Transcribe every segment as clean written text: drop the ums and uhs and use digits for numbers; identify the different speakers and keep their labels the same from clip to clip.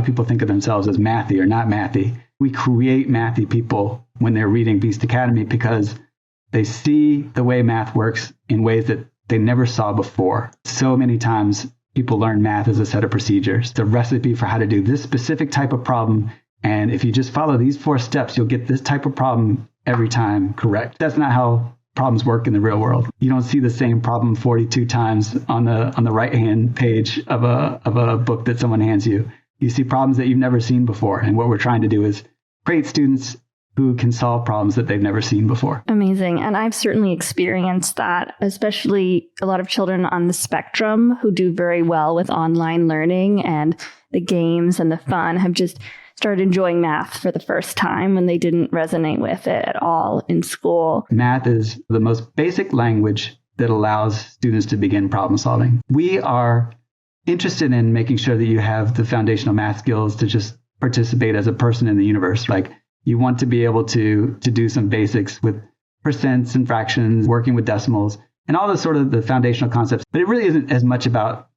Speaker 1: of people think of themselves as mathy or not mathy. We create mathy people when they're reading Beast Academy because they see the way math works in ways that they never saw before. So many times people learn math as a set of procedures. It's a recipe for how to do this specific type of problem. And if you just follow these 4 steps, you'll get this type of problem every time correct. That's not how problems work in the real world. You don't see the same problem 42 times on the right-hand page of a book that someone hands you. You see problems that you've never seen before. And what we're trying to do is create students who can solve problems that they've never seen before.
Speaker 2: Amazing. And I've certainly experienced that, especially a lot of children on the spectrum who do very well with online learning, and the games and the fun have just started enjoying math for the first time when they didn't resonate with it at all in school.
Speaker 1: Math is the most basic language that allows students to begin problem solving. We are interested in making sure that you have the foundational math skills to just participate as a person in the universe. Like, you want to be able to do some basics with percents and fractions, working with decimals, and all the sort of the foundational concepts. But it really isn't as much about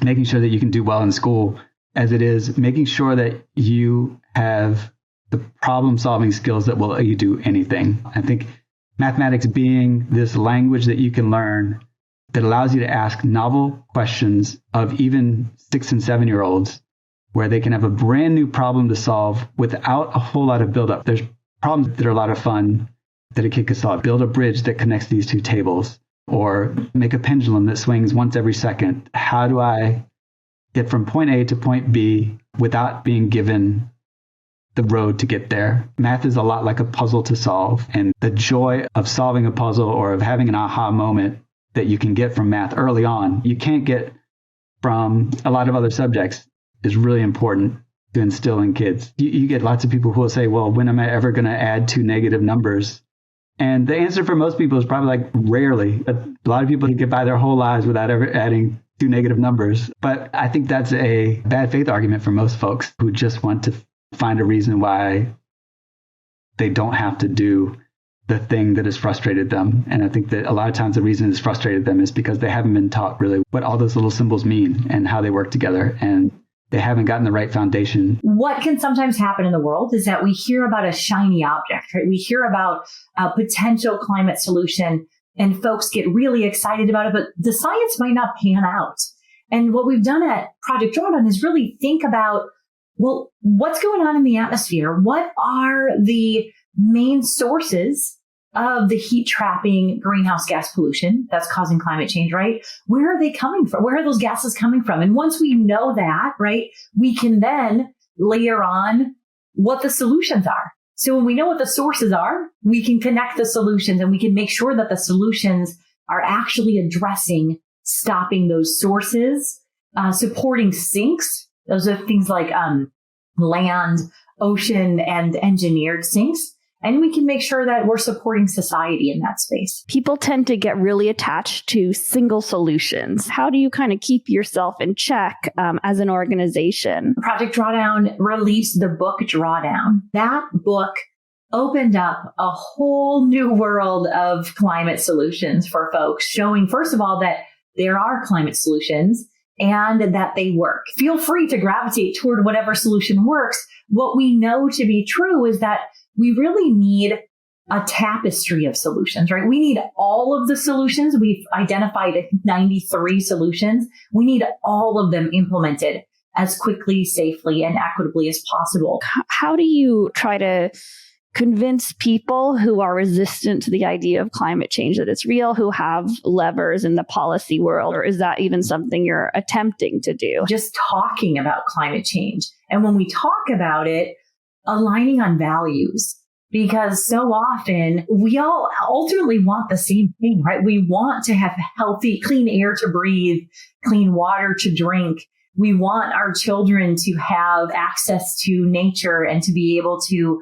Speaker 1: making sure that you can do well in school as it is making sure that you have the problem-solving skills that will let you do anything. I think mathematics being this language that you can learn that allows you to ask novel questions of even 6 and 7-year-olds, where they can have a brand new problem to solve without a whole lot of buildup. There's problems that are a lot of fun that a kid could solve. Build a bridge that connects these 2 tables, or make a pendulum that swings once every second. How do I get from point A to point B without being given the road to get there? Math is a lot like a puzzle to solve, and the joy of solving a puzzle or of having an aha moment that you can get from math early on, you can't get from a lot of other subjects, is really important to instill in kids. You get lots of people who will say, well, when am I ever going to add 2 negative numbers? And the answer for most people is probably like rarely. But a lot of people can get by their whole lives without ever adding 2 negative numbers. But I think that's a bad faith argument for most folks who just want to find a reason why they don't have to do the thing that has frustrated them. And I think that a lot of times the reason it's frustrated them is because they haven't been taught really what all those little symbols mean and how they work together. And they haven't gotten the right foundation.
Speaker 3: What can sometimes happen in the world is that we hear about a shiny object, right? We hear about a potential climate solution and folks get really excited about it, but the science might not pan out. And what we've done at Project Drawdown is really think about, well, what's going on in the atmosphere? What are the main sources of the heat trapping greenhouse gas pollution that's causing climate change, right? Where are they coming from? Where are those gases coming from? And once we know that, right, we can then layer on what the solutions are. So when we know what the sources are, we can connect the solutions and we can make sure that the solutions are actually addressing stopping those sources, supporting sinks. Those are things like land, ocean, and engineered sinks. And we can make sure that we're supporting society in that space.
Speaker 2: People tend to get really attached to single solutions. How do you kind of keep yourself in check as an organization?
Speaker 3: Project Drawdown released the book Drawdown. That book opened up a whole new world of climate solutions for folks, showing, first of all, that there are climate solutions and that they work. Feel free to gravitate toward whatever solution works. What we know to be true is that we really need a tapestry of solutions, right? We need all of the solutions. We've identified 93 solutions. We need all of them implemented as quickly, safely, and equitably as possible.
Speaker 2: How do you try to convince people who are resistant to the idea of climate change that it's real, who have levers in the policy world? Or is that even something you're attempting to do?
Speaker 3: Just talking about climate change. And when we talk about it, aligning on values, because so often we all ultimately want the same thing, right? We want to have healthy, clean air to breathe, clean water to drink. We want our children to have access to nature and to be able to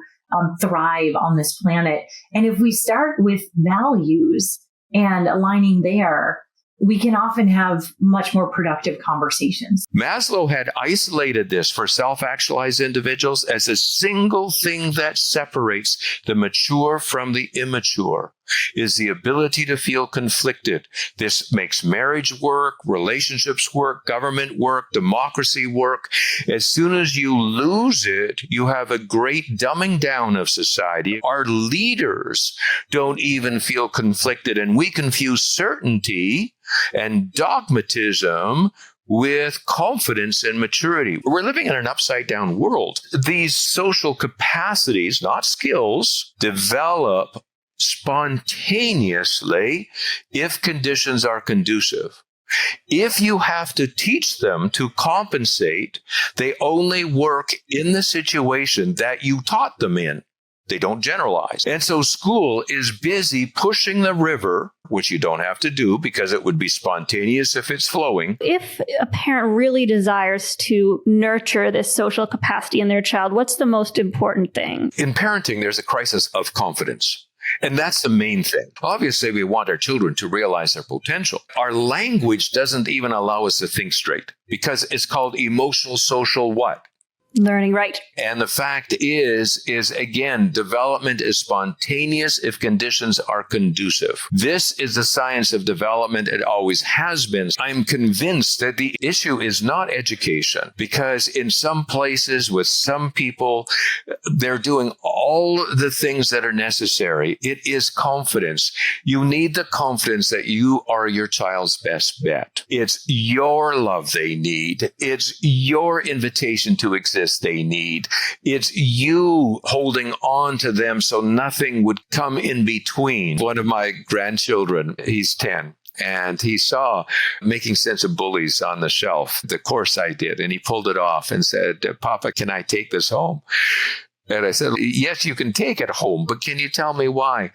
Speaker 3: thrive on this planet. And if we start with values and aligning there, we can often have much more productive conversations.
Speaker 4: Maslow had isolated this for self-actualized individuals as a single thing that separates the mature from the immature. is the ability to feel conflicted. This makes marriage work, relationships work, government work, democracy work. As soon as you lose it, you have a great dumbing down of society. Our leaders don't even feel conflicted, and we confuse certainty and dogmatism with confidence and maturity. We're living in an upside down world. These social capacities, not skills, develop spontaneously if conditions are conducive. If you have to teach them to compensate, they only work in the situation that you taught them in. They don't generalize. And so school is busy pushing the river, which you don't have to do because it would be spontaneous if it's flowing.
Speaker 2: If a parent really desires to nurture this social capacity in their child, what's the most important thing?
Speaker 4: In parenting, there's a crisis of confidence. And that's the main thing. Obviously, we want our children to realize their potential. Our language doesn't even allow us to think straight because it's called emotional social what?
Speaker 2: Learning, right.
Speaker 4: And the fact is again, development is spontaneous if conditions are conducive. This is the science of development. It always has been. I'm convinced that the issue is not education, because in some places with some people, they're doing all the things that are necessary. It is confidence. You need the confidence that you are your child's best bet. It's your love they need. It's your invitation to exist they need. It's you holding on to them so nothing would come in between. One of my grandchildren, he's 10. And he saw Making Sense of Bullies on the shelf, the course I did, and he pulled it off and said, "Papa, can I take this home?" And I said, "Yes, you can take it home, but can you tell me why?"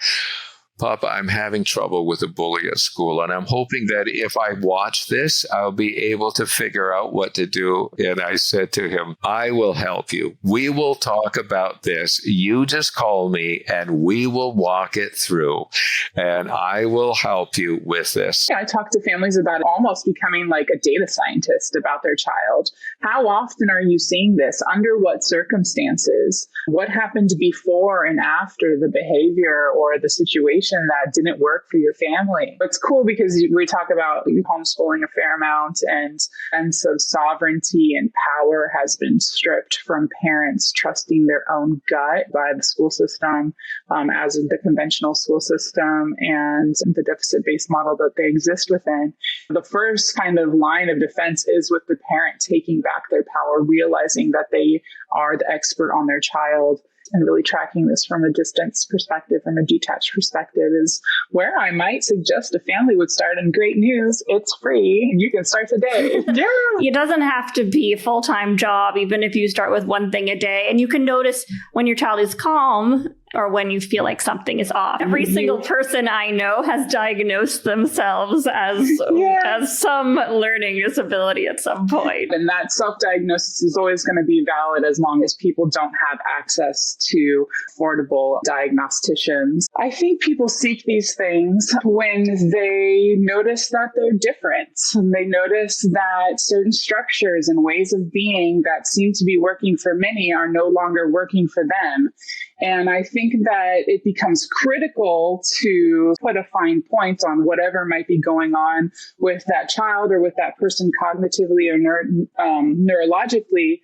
Speaker 4: "Papa, I'm having trouble with a bully at school, and I'm hoping that if I watch this, I'll be able to figure out what to do." And I said to him, "I will help you. We will talk about this. You just call me, and we will walk it through, and I will help you with this."
Speaker 5: Yeah, I talk to families about almost becoming like a data scientist about their child. How often are you seeing this? Under what circumstances? What happened before and after the behavior or the situation that didn't work for your family? It's cool because we talk about homeschooling a fair amount, and sense of sovereignty and power has been stripped from parents trusting their own gut by the school system, as in the conventional school system and the deficit-based model that they exist within. The first kind of line of defense is with the parent taking back their power, realizing that they are the expert on their child, and really tracking this from a distance perspective, from a detached perspective, is where I might suggest a family would start. And great news, it's free. And you can start today. Yeah.
Speaker 2: It doesn't have to be a full-time job, even if you start with one thing a day. And you can notice when your child is calm or when you feel like something is off. Every single person I know has diagnosed themselves as some learning disability at some point.
Speaker 5: And that self-diagnosis is always going to be valid as long as people don't have access to affordable diagnosticians. I think people seek these things when they notice that they're different. And they notice that certain structures and ways of being that seem to be working for many are no longer working for them. And I think that it becomes critical to put a fine point on whatever might be going on with that child or with that person cognitively or neurologically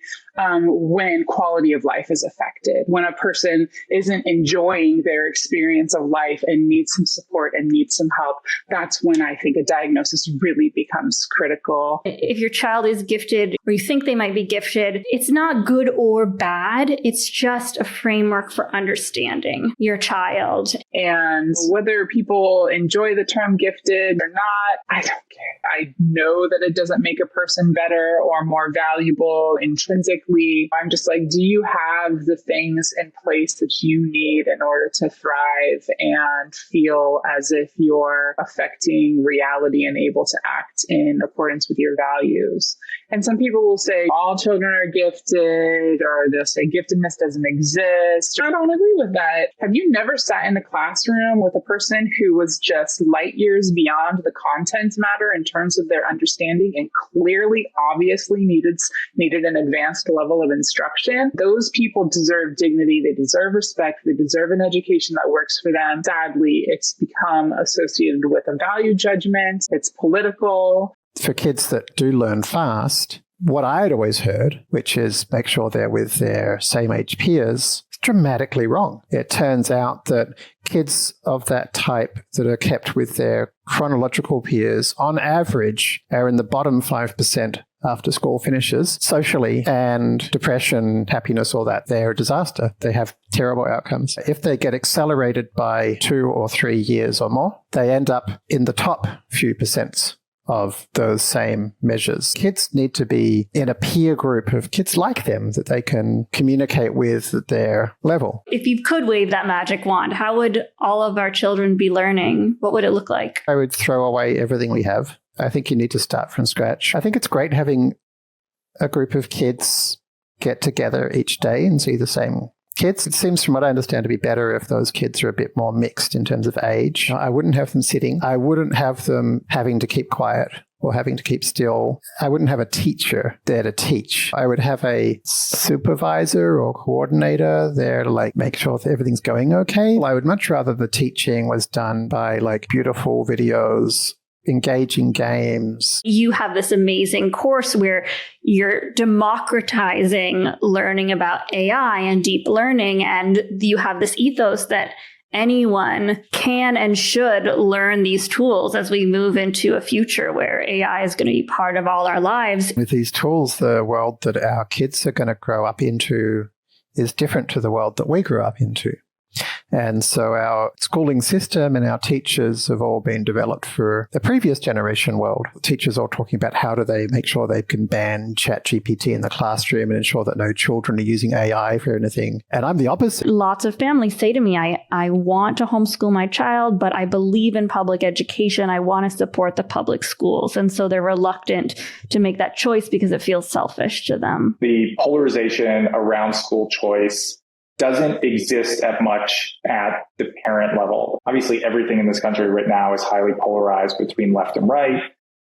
Speaker 5: when quality of life is affected, when a person isn't enjoying their experience of life and needs some support and needs some help. That's when I think a diagnosis really becomes critical.
Speaker 2: If your child is gifted or you think they might be gifted, it's not good or bad. It's just a framework for understanding your child.
Speaker 5: And whether people enjoy the term gifted or not, I don't care. I know that it doesn't make a person better or more valuable intrinsically. I'm just like, do you have the things in place that you need in order to thrive and feel as if you're affecting reality and able to act in accordance with your values? And some people will say all children are gifted, or they'll say giftedness doesn't exist. I don't agree with that have you never sat in a classroom with a person who was just light years beyond the content matter in terms of their understanding and clearly, obviously needed an advanced level of instruction? Those people deserve dignity. They deserve respect. They deserve an education that works for them. Sadly, it's become associated with a value judgment. It's political.
Speaker 6: For kids that do learn fast, what I had always heard, which is make sure they're with their same age peers, is dramatically wrong. It turns out that kids of that type that are kept with their chronological peers, on average, are in the bottom 5% after school finishes. Socially, and depression, happiness, all that, they're a disaster. They have terrible outcomes. If they get accelerated by 2 or 3 years or more, they end up in the top few percents of those same measures. Kids need to be in a peer group of kids like them that they can communicate with at their level.
Speaker 2: If you could wave that magic wand, how would all of our children be learning? What would it look like?
Speaker 6: I would throw away everything we have. I think you need to start from scratch. I think it's great having a group of kids get together each day and see the same kids. It seems, from what I understand, to be better if those kids are a bit more mixed in terms of age. I wouldn't have them sitting. I wouldn't have them having to keep quiet or having to keep still. I wouldn't have a teacher there to teach. I would have a supervisor or coordinator there to make sure that everything's going okay. I would much rather the teaching was done by beautiful videos, engaging games.
Speaker 2: You have this amazing course where you're democratizing learning about AI and deep learning, and you have this ethos that anyone can and should learn these tools as we move into a future where AI is going to be part of all our lives.
Speaker 6: With these tools, the world that our kids are going to grow up into is different to the world that we grew up into. And so our schooling system and our teachers have all been developed for the previous generation world. Teachers are talking about how do they make sure they can ban ChatGPT in the classroom and ensure that no children are using AI for anything. And I'm the opposite.
Speaker 2: Lots of families say to me, I want to homeschool my child, but I believe in public education. I want to support the public schools. And so they're reluctant to make that choice because it feels selfish to them.
Speaker 7: The polarization around school choice doesn't exist at much at the parent level. Obviously, everything in this country right now is highly polarized between left and right.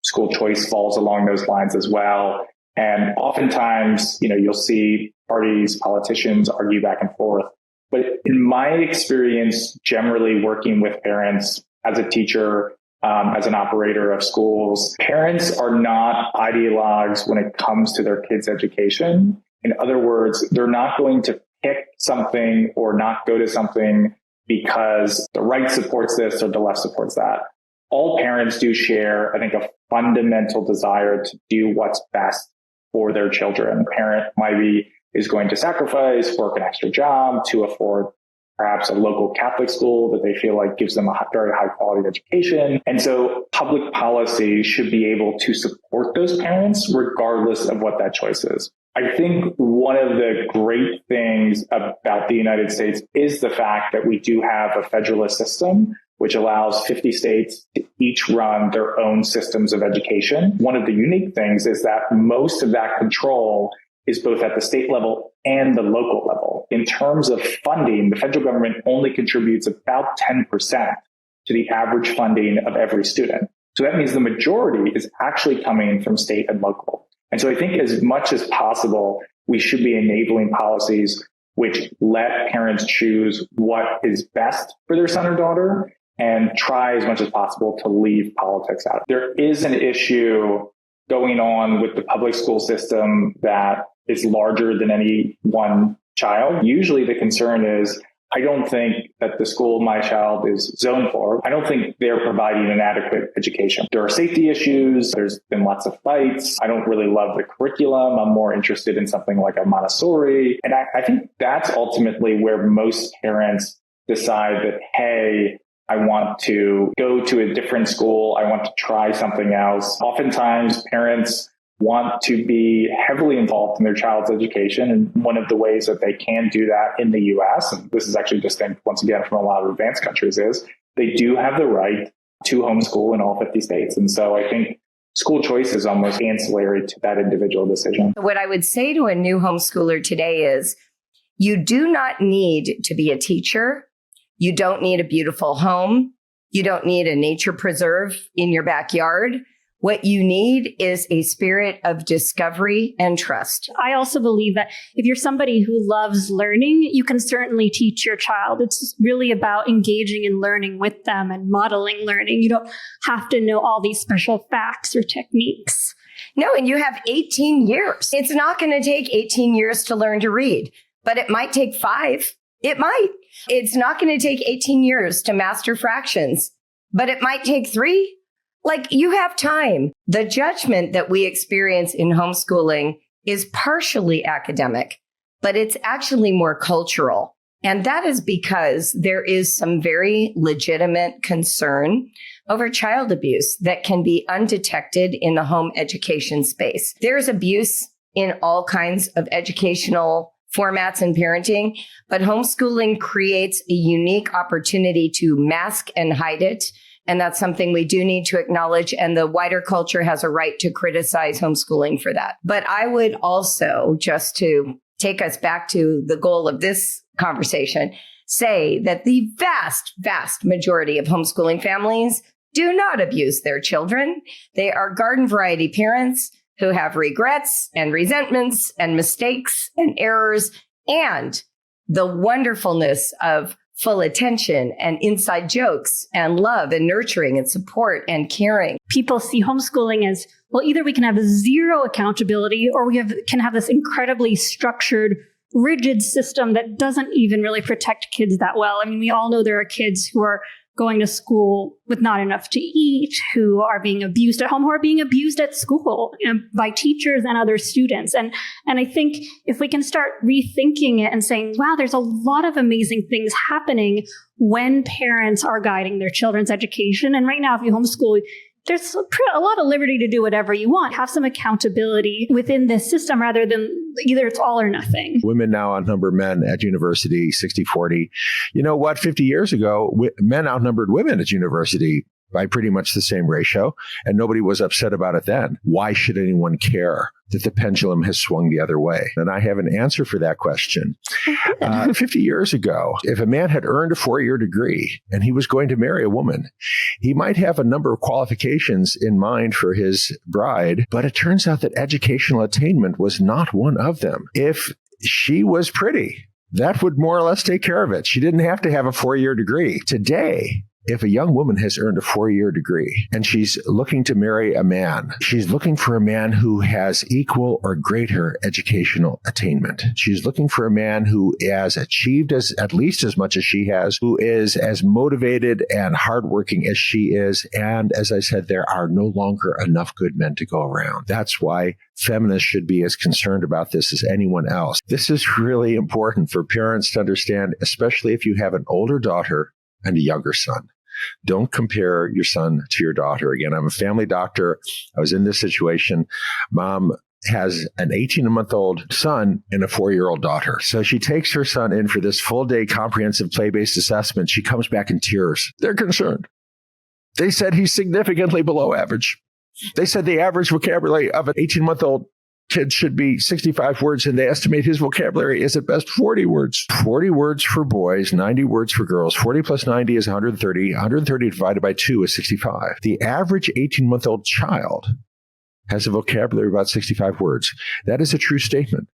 Speaker 7: School choice falls along those lines as well. And oftentimes, you'll see parties, politicians argue back and forth. But in my experience, generally working with parents as a teacher, as an operator of schools, parents are not ideologues when it comes to their kids' education. In other words, they're not going to pick something or not go to something because the right supports this or the left supports that. All parents do share, I think, a fundamental desire to do what's best for their children. A parent is going to sacrifice, work an extra job to afford perhaps a local Catholic school that they feel like gives them a very high quality education. And so public policy should be able to support those parents regardless of what that choice is. I think one of the great things about the United States is the fact that we do have a federalist system, which allows 50 states to each run their own systems of education. One of the unique things is that most of that control is both at the state level and the local level. In terms of funding, the federal government only contributes about 10% to the average funding of every student. So that means the majority is actually coming from state and local. And so I think as much as possible, we should be enabling policies which let parents choose what is best for their son or daughter and try as much as possible to leave politics out. There is an issue going on with the public school system that is larger than any one child. Usually the concern is, I don't think that the school my child is zoned for, I don't think they're providing an adequate education. There are safety issues. There's been lots of fights. I don't really love the curriculum. I'm more interested in something like a Montessori. And I think that's ultimately where most parents decide that, hey, I want to go to a different school. I want to try something else. Oftentimes parents want to be heavily involved in their child's education. And one of the ways that they can do that in the US, and this is actually distinct once again from a lot of advanced countries, is they do have the right to homeschool in all 50 states. And so I think school choice is almost ancillary to that individual decision.
Speaker 8: What I would say to a new homeschooler today is, You do not need to be a teacher. You don't need a beautiful home. You don't need a nature preserve in your backyard. What you need is a spirit of discovery and trust.
Speaker 2: I also believe that if you're somebody who loves learning, you can certainly teach your child. It's really about engaging in learning with them and modeling learning. You don't have to know all these special facts or techniques.
Speaker 8: No, and you have 18 years. It's not going to take 18 years to learn to read, but it might take 5. It might. It's not going to take 18 years to master fractions, but it might take 3. Like, you have time. The judgment that we experience in homeschooling is partially academic, but it's actually more cultural. And that is because there is some very legitimate concern over child abuse that can be undetected in the home education space. There's abuse in all kinds of educational formats and parenting, but homeschooling creates a unique opportunity to mask and hide it. And that's something we do need to acknowledge. And the wider culture has a right to criticize homeschooling for that. But I would also, just to take us back to the goal of this conversation, say that the vast, vast majority of homeschooling families do not abuse their children. They are garden variety parents who have regrets and resentments and mistakes and errors and the wonderfulness of full attention and inside jokes and love and nurturing and support and caring.
Speaker 2: People see homeschooling as, well, either we can have zero accountability or we can have this incredibly structured, rigid system that doesn't even really protect kids that well. I mean, we all know there are kids who are going to school with not enough to eat, who are being abused at home, who are being abused at school by teachers and other students. And I think if we can start rethinking it and saying, wow, there's a lot of amazing things happening when parents are guiding their children's education. And right now, if you homeschool, there's a lot of liberty to do whatever you want. Have some accountability within this system rather than either it's all or nothing.
Speaker 9: Women now outnumber men at university 60-40. You know what? 50 years ago, men outnumbered women at university by pretty much the same ratio, and nobody was upset about it then. Why should anyone care that the pendulum has swung the other way? And I have an answer for that question. 50 years ago, if a man had earned a 4-year degree and he was going to marry a woman, he might have a number of qualifications in mind for his bride, but it turns out that educational attainment was not one of them. If she was pretty, that would more or less take care of it. She didn't have to have a 4-year degree. Today, if a young woman has earned a 4-year degree and she's looking to marry a man, she's looking for a man who has equal or greater educational attainment. She's looking for a man who has achieved at least as much as she has, who is as motivated and hardworking as she is. And as I said, there are no longer enough good men to go around. That's why feminists should be as concerned about this as anyone else. This is really important for parents to understand, especially if you have an older daughter and a younger son. Don't compare your son to your daughter. Again, I'm a family doctor. I was in this situation. Mom has an 18-month-old son and a 4-year-old daughter. So she takes her son in for this full-day comprehensive play-based assessment. She comes back in tears. They're concerned. They said he's significantly below average. They said the average vocabulary of an 18-month-old kid should be 65 words, and they estimate his vocabulary is at best 40 words. 40 words for boys, 90 words for girls. 40 plus 90 is 130. 130 divided by 2 is 65. The average 18-month-old child has a vocabulary of about 65 words. That is a true statement.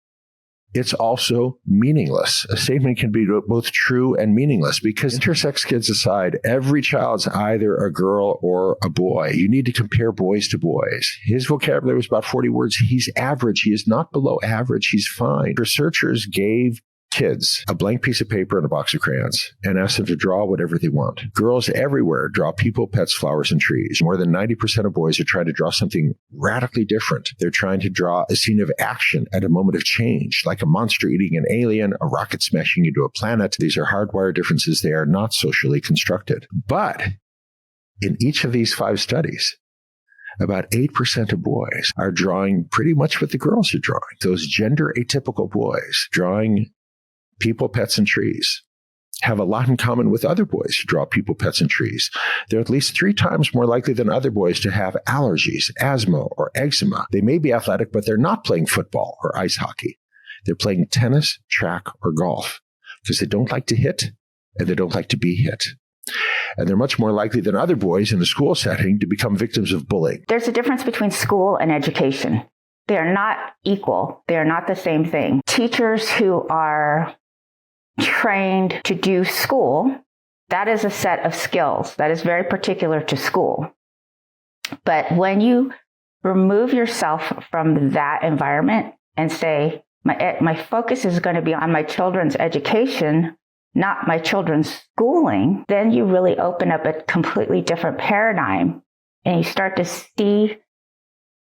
Speaker 9: It's also meaningless. A statement can be both true and meaningless because intersex kids aside, every child's either a girl or a boy. You need to compare boys to boys. His vocabulary was about 40 words. He's average. He is not below average. He's fine. Researchers gave kids a blank piece of paper and a box of crayons and asked them to draw whatever they want. Girls everywhere draw people, pets, flowers, and trees. More than 90% of boys are trying to draw something radically different. They're trying to draw a scene of action at a moment of change, like a monster eating an alien, a rocket smashing into a planet. These are hardwired differences. They are not socially constructed. But in each of these 5 studies, about 8% of boys are drawing pretty much what the girls are drawing. Those gender atypical boys drawing people, pets, and trees have a lot in common with other boys who draw people, pets, and trees. They're at least 3 times more likely than other boys to have allergies, asthma, or eczema. They may be athletic, but they're not playing football or ice hockey. They're playing tennis, track, or golf because they don't like to hit and they don't like to be hit. And they're much more likely than other boys in a school setting to become victims of bullying.
Speaker 10: There's a difference between school and education. They are not equal. They are not the same thing. Teachers who are trained to do school, that is a set of skills that is very particular to school. But when you remove yourself from that environment and say, my focus is going to be on my children's education, not my children's schooling, then you really open up a completely different paradigm and you start to see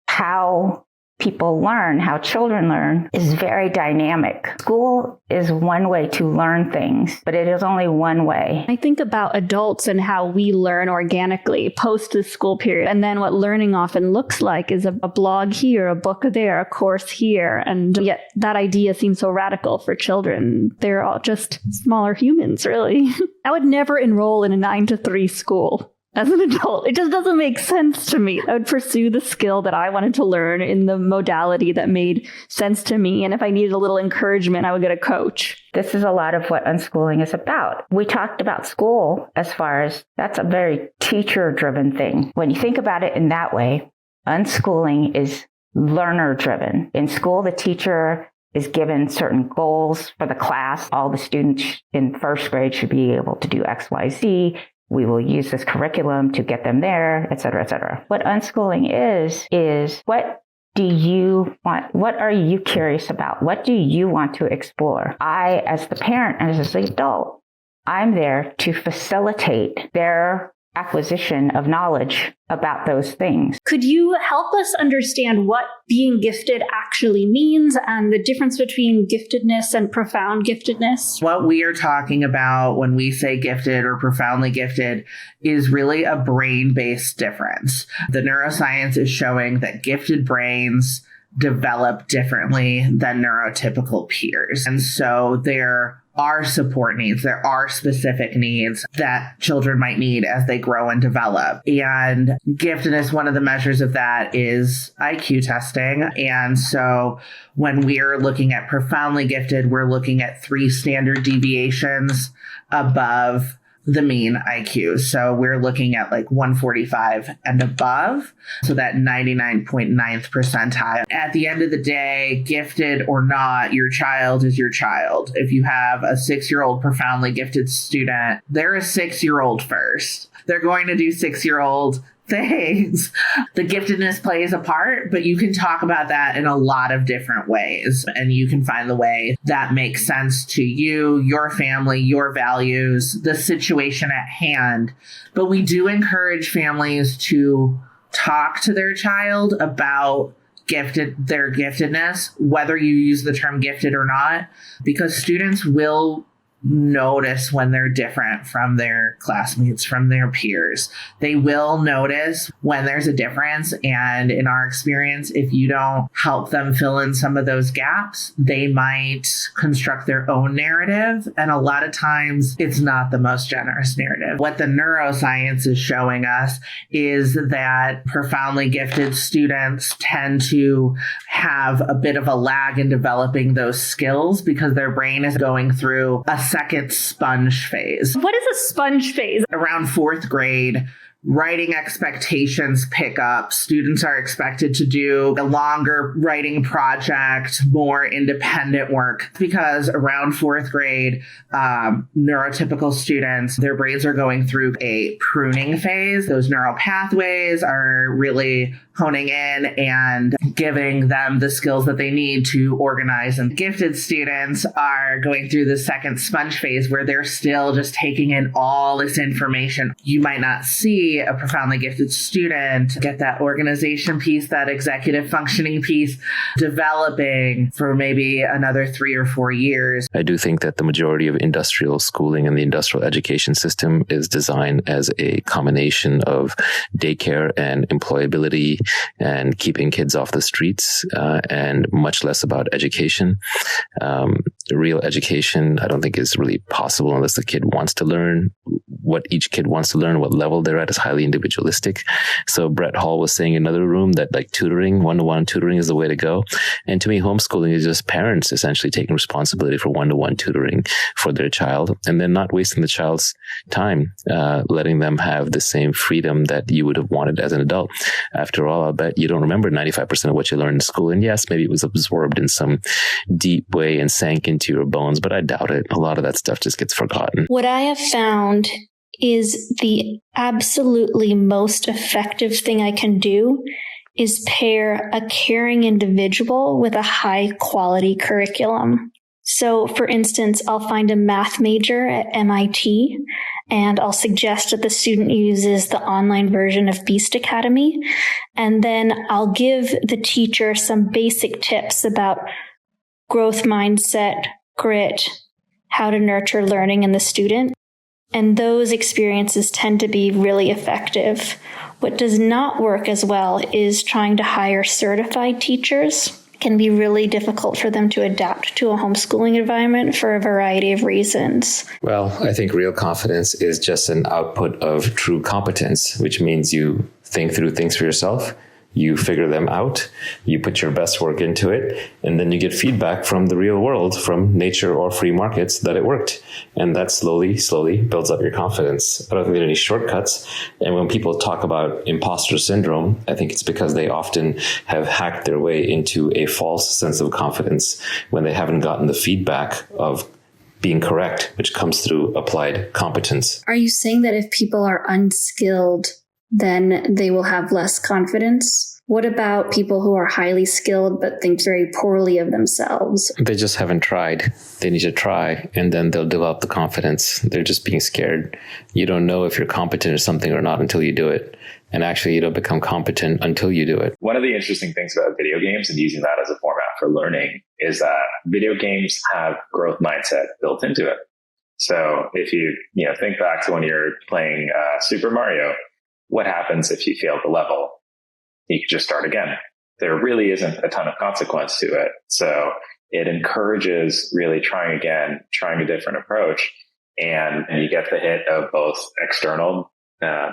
Speaker 10: how people learn, how children learn is very dynamic. School is one way to learn things, but it is only one way.
Speaker 2: I think about adults and how we learn organically post the school period. And then what learning often looks like is a blog here, a book there, a course here. And yet that idea seems so radical for children. They're all just smaller humans, really. I would never enroll in a 9-to-3 school. As an adult, it just doesn't make sense to me. I would pursue the skill that I wanted to learn in the modality that made sense to me. And if I needed a little encouragement, I would get a coach.
Speaker 10: This is a lot of what unschooling is about. We talked about school as far as that's a very teacher-driven thing. When you think about it in that way, unschooling is learner-driven. In school, the teacher is given certain goals for the class. All the students in first grade should be able to do X, Y, Z. We will use this curriculum to get them there, et cetera, et cetera. What unschooling is what do you want? What are you curious about? What do you want to explore? I, as the parent and as the adult, I'm there to facilitate their acquisition of knowledge about those things.
Speaker 2: Could you help us understand what being gifted actually means and the difference between giftedness and profound giftedness?
Speaker 11: What we are talking about when we say gifted or profoundly gifted is really a brain-based difference. The neuroscience is showing that gifted brains develop differently than neurotypical peers. And so there are support needs. There are specific needs that children might need as they grow and develop. And giftedness, one of the measures of that is IQ testing. And so when we're looking at profoundly gifted, we're looking at 3 standard deviations above the mean IQ. So we're looking at like 145 and above. So that 99.9th percentile. At the end of the day, gifted or not, your child is your child. If you have a 6-year-old profoundly gifted student, they're a 6-year-old first. They're going to do 6-year-old things. The giftedness plays a part, but you can talk about that in a lot of different ways. And you can find the way that makes sense to you, your family, your values, the situation at hand. But we do encourage families to talk to their child about their giftedness, whether you use the term gifted or not, because students will notice when they're different from their classmates, from their peers. They will notice when there's a difference. And in our experience, if you don't help them fill in some of those gaps, they might construct their own narrative. And a lot of times it's not the most generous narrative. What the neuroscience is showing us is that profoundly gifted students tend to have a bit of a lag in developing those skills because their brain is going through a second sponge phase.
Speaker 2: What is a sponge phase?
Speaker 11: Around 4th grade, writing expectations pick up. Students are expected to do a longer writing project, more independent work, because around 4th grade, neurotypical students, their brains are going through a pruning phase. Those neural pathways are really honing in and giving them the skills that they need to organize. And gifted students are going through the second sponge phase where they're still just taking in all this information. You might not see a profoundly gifted student get that organization piece, that executive functioning piece developing for maybe another 3 or 4 years.
Speaker 12: I do think that the majority of industrial schooling and the industrial education system is designed as a combination of daycare and employability and keeping kids off the streets, and much less about education. real education, I don't think is really possible unless the kid wants to learn. What each kid wants to learn, what level they're at, is highly individualistic. So Brett Hall was saying in another room that like tutoring, one-to-one tutoring is the way to go. And to me, homeschooling is just parents essentially taking responsibility for one-to-one tutoring for their child, and then not wasting the child's time, letting them have the same freedom that you would have wanted as an adult. After all, I'll bet you don't remember 95% of what you learned in school. And yes, maybe it was absorbed in some deep way and sank into your bones, but I doubt it. A lot of that stuff just gets forgotten.
Speaker 13: What I have found is the absolutely most effective thing I can do is pair a caring individual with a high quality curriculum. So for instance, I'll find a math major at MIT and I'll suggest that the student uses the online version of Beast Academy. And then I'll give the teacher some basic tips about growth mindset, grit, how to nurture learning in the student. And those experiences tend to be really effective. What does not work as well is trying to hire certified teachers. It can be really difficult for them to adapt to a homeschooling environment for a variety of reasons.
Speaker 12: Well, I think real confidence is just an output of true competence, which means you think through things for yourself. You figure them out, you put your best work into it, and then you get feedback from the real world, from nature or free markets, that it worked. And that slowly builds up your confidence. I don't think there are any shortcuts. And when people talk about imposter syndrome, I think it's because they often have hacked their way into a false sense of confidence when they haven't gotten the feedback of being correct, which comes through applied competence.
Speaker 13: Are you saying that if people are unskilled, then they will have less confidence? What about people who are highly skilled but think very poorly of themselves?
Speaker 12: They just haven't tried. They need to try, and then they'll develop the confidence. They're just being scared. You don't know if you're competent at something or not until you do it. And actually, you don't become competent until you do it.
Speaker 14: One of the interesting things about video games and using that as a format for learning is that video games have growth mindset built into it. So if you think back to when you're playing Super Mario, what happens if you fail the level? You can just start again. There really isn't a ton of consequence to it. So it encourages really trying again, trying a different approach. And you get the hit of both external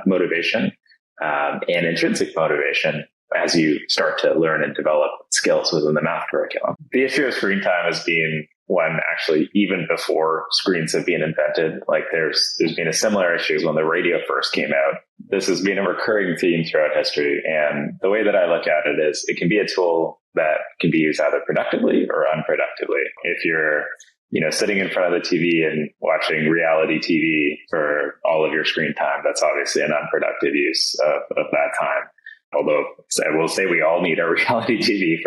Speaker 14: motivation and intrinsic motivation as you start to learn and develop skills within the math curriculum. The issue of screen time has been one actually even before screens have been invented. Like there's been a similar issue when the radio first came out. This has been a recurring theme throughout history. And the way that I look at it is it can be a tool that can be used either productively or unproductively. If you're sitting in front of the TV and watching reality TV for all of your screen time, that's obviously an unproductive use of that time. Although I will say we all need our reality TV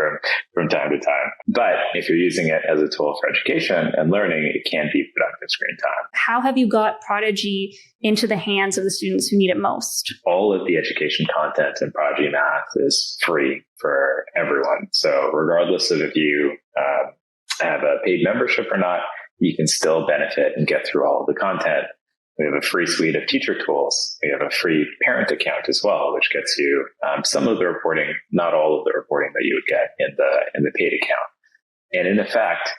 Speaker 14: from time to time. But if you're using it as a tool for education and learning, it can be productive screen time.
Speaker 13: How have you got Prodigy into the hands of the students who need it most?
Speaker 14: All of the education content in Prodigy Math is free for everyone. So regardless of if you have a paid membership or not, you can still benefit and get through all of the content. We have a free suite of teacher tools. We have a free parent account as well, which gets you some of the reporting, not all of the reporting that you would get in the paid account. And in effect,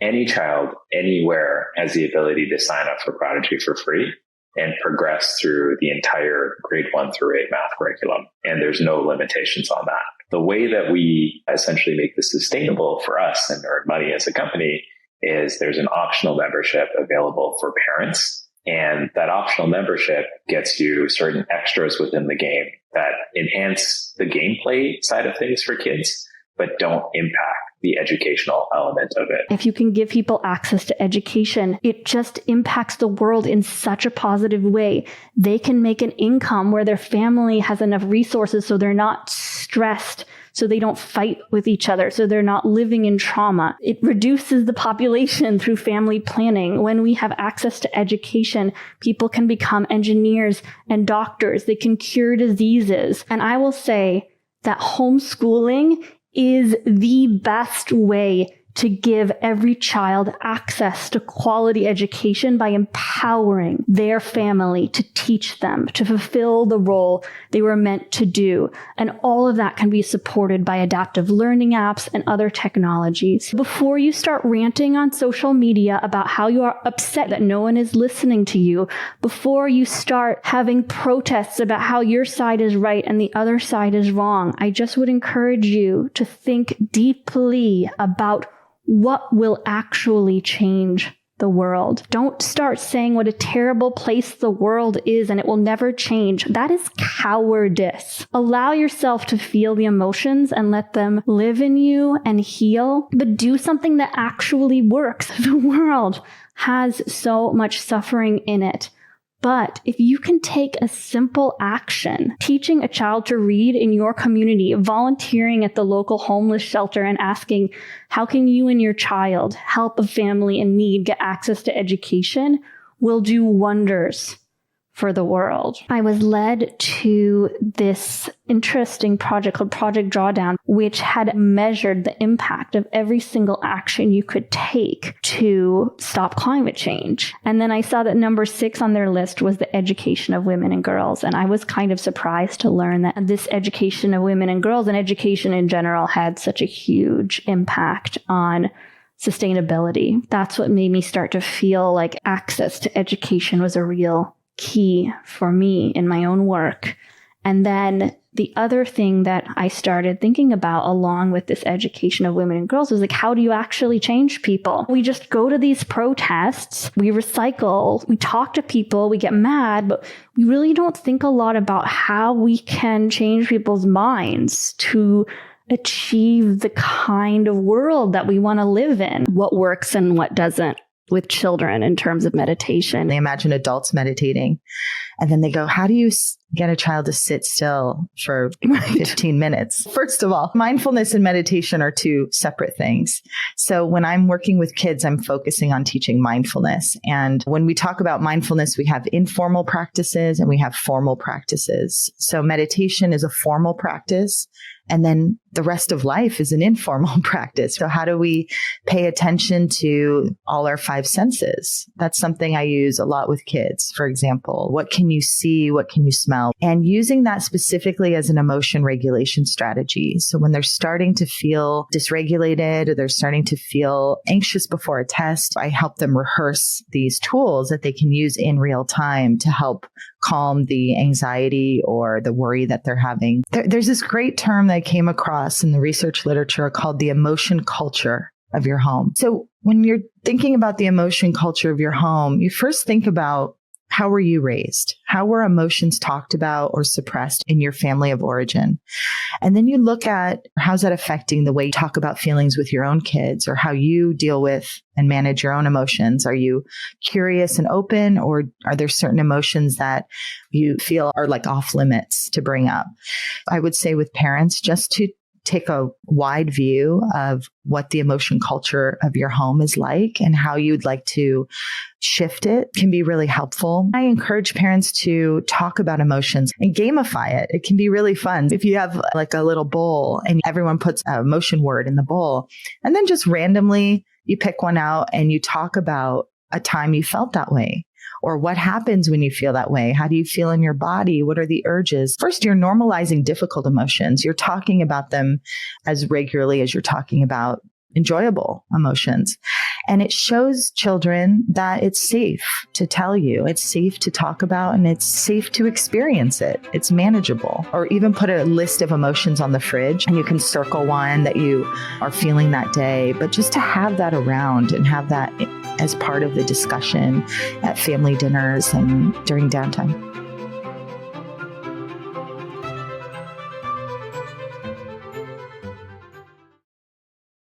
Speaker 14: any child anywhere has the ability to sign up for Prodigy for free and progress through the entire grade 1 through 8 math curriculum. And there's no limitations on that. The way that we essentially make this sustainable for us and earn money as a company is there's an optional membership available for parents. And that optional membership gets you certain extras within the game that enhance the gameplay side of things for kids, but don't impact the educational element of it.
Speaker 2: If you can give people access to education, it just impacts the world in such a positive way. They can make an income where their family has enough resources so they're not stressed, so they don't fight with each other, so they're not living in trauma. It reduces the population through family planning. When we have access to education, people can become engineers and doctors. They can cure diseases. And I will say that homeschooling is the best way to give every child access to quality education by empowering their family to teach them, to fulfill the role they were meant to do. And all of that can be supported by adaptive learning apps and other technologies. Before you start ranting on social media about how you are upset that no one is listening to you, before you start having protests about how your side is right and the other side is wrong, I just would encourage you to think deeply about what will actually change the world. Don't start saying what a terrible place the world is and it will never change. That is cowardice. Allow yourself to feel the emotions and let them live in you and heal, but do something that actually works. The world has so much suffering in it. But if you can take a simple action, teaching a child to read in your community, volunteering at the local homeless shelter and asking, how can you and your child help a family in need get access to education, will do wonders for the world. I was led to this interesting project called Project Drawdown, which had measured the impact of every single action you could take to stop climate change. And then I saw that number 6 on their list was the education of women and girls. And I was kind of surprised to learn that this education of women and girls and education in general had such a huge impact on sustainability. That's what made me start to feel like access to education was a real key for me in my own work. And then the other thing that I started thinking about along with this education of women and girls was like, how do you actually change people? We just go to these protests, we recycle, we talk to people, we get mad, but we really don't think a lot about how we can change people's minds to achieve the kind of world that we want to live in, what works and what doesn't with children in terms of meditation.
Speaker 15: They imagine adults meditating and then they go, how do you get a child to sit still for 15 minutes? First of all, mindfulness and meditation are two separate things. So when I'm working with kids, I'm focusing on teaching mindfulness. And when we talk about mindfulness, we have informal practices and we have formal practices. So meditation is a formal practice. And then the rest of life is an informal practice. So how do we pay attention to all our 5 senses? That's something I use a lot with kids. For example, what can you see? What can you smell? And using that specifically as an emotion regulation strategy. So when they're starting to feel dysregulated or they're starting to feel anxious before a test, I help them rehearse these tools that they can use in real time to help calm the anxiety or the worry that they're having. There's this great term that I came across in the research literature called the emotion culture of your home. So when you're thinking about the emotion culture of your home, you first think about, how were you raised? How were emotions talked about or suppressed in your family of origin? And then you look at, how's that affecting the way you talk about feelings with your own kids or how you deal with and manage your own emotions? Are you curious and open, or are there certain emotions that you feel are like off limits to bring up? I would say with parents, just to take a wide view of what the emotion culture of your home is like and how you'd like to shift it can be really helpful. I encourage parents to talk about emotions and gamify it. It can be really fun. If you have like a little bowl and everyone puts a emotion word in the bowl, and then just randomly you pick one out and you talk about a time you felt that way. Or what happens when you feel that way? How do you feel in your body? What are the urges? First, you're normalizing difficult emotions. You're talking about them as regularly as you're talking about enjoyable emotions. And it shows children that it's safe to tell you, it's safe to talk about, and it's safe to experience it. It's manageable. Or even put a list of emotions on the fridge and you can circle one that you are feeling that day. But just to have that around and have that as part of the discussion at family dinners and during downtime.